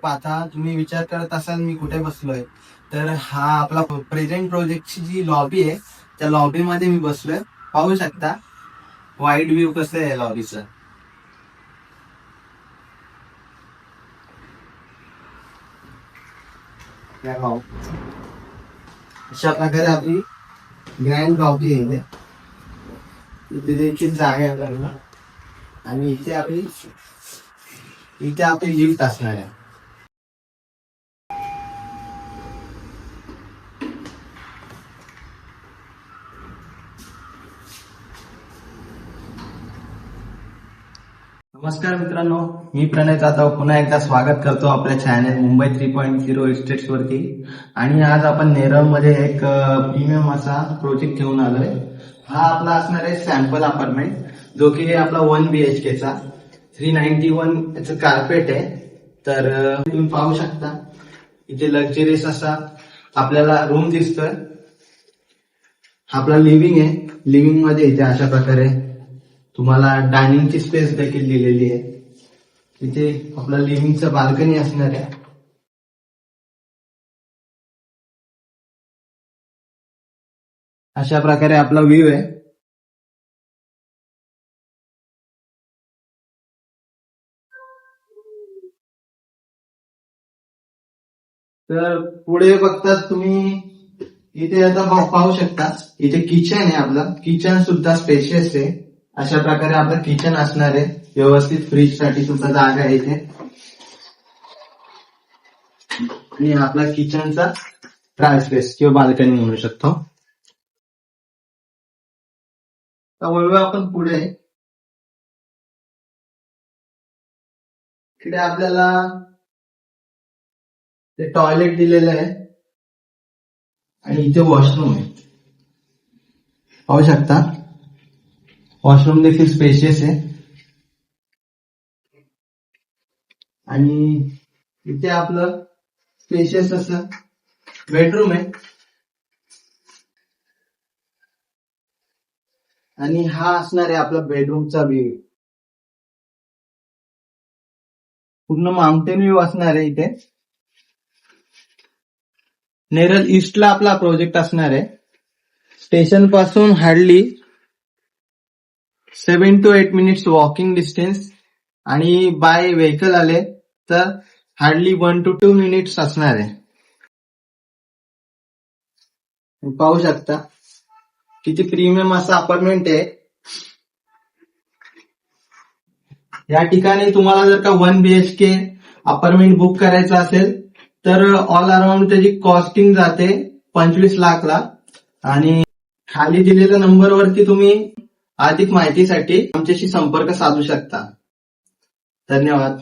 आता तुम्ही विचार करत असाल मी कुठे बसलोय, तर हा आपला प्रेझेंट प्रोजेक्टची जी लॉबी आहे त्या लॉबी मध्ये मी बसलोय. पाहू शकता वाईड व्ह्यू कसं आहे लॉबीचं. अशा प्रकारे आपली ग्रँड लॉबी आहे. इथे देखील जागा आहे आपल्याला आणि इथे आपली लिफ्ट असणार आहे. नमस्कार मित्रांनो, मी प्रणय जाधव पुन्हा एकदा स्वागत करतो आपल्या चॅनल मुंबई 3.0 इस्टेट्स वरती. आणि आज आपण नेरळमध्ये एक प्रीमियम असा प्रोजेक्ट घेऊन आलोय. हा आपला असणार आहे सॅम्पल अपार्टमेंट, जो की आपला 1 BHK चा 391 याचं कार्पेट आहे. तर तुम्ही पाहू शकता इथे लक्झरियस असा आपल्याला रूम दिसतोय. आपला लिव्हिंग आहे. लिव्हिंग मध्ये इथे अशा प्रकारे तुम्हाला डायनिंगची स्पेस देखील दिलेली आहे. इथे आपला लिव्हिंगचं बाल्कनी असणार आहे. अशा प्रकारे आपला व्ह्यू आहे. तर पुढे बघताच तुम्ही इथे आता पाहू शकता इथे किचन आहे. आपलं किचन सुद्धा स्पेशियस आहे. अशा प्रकारे आपलं किचन असणार आहे. व्यवस्थित फ्रीज साठी सुद्धा जागा आहे इथे. आणि आपला किचनचा ट्राय स्पेस किंवा बाल्कनी म्हणू शकतो. तर वळूया आपण पुढे. इकडे आपल्याला ते टॉयलेट दिलेलं आहे आणि इथे वॉशरूम आहे. पाहू शकता वॉशरूम देखील स्पेशियस आहे. आणि इथे आपलं स्पेशियस असं बेडरूम आहे. आणि हा असणार आहे आपला बेडरूमचा व्ह्यू. पूर्ण माउंटेन व्ह्यू असणार आहे इथे. नेरळ ईस्टला आपला प्रोजेक्ट असणार आहे. स्टेशन पासून hardly 7 to 8 minutes walking distance आणि बाय व्हेकल आले तर हार्डली 1 to 2 मिनिट्स असणार आहे. पाहू शकता किती प्रीमियम असं अपार्टमेंट आहे. या ठिकाणी तुम्हाला जर का 1 BHK अपार्टमेंट बुक करायचं असेल तर ऑल अराउंड त्याची कॉस्टिंग जाते 25 लाखला. आणि खाली दिलेल्या नंबरवरती तुम्ही अधिक माहितीसाठी आमच्याशी संपर्क साधू शकता. धन्यवाद.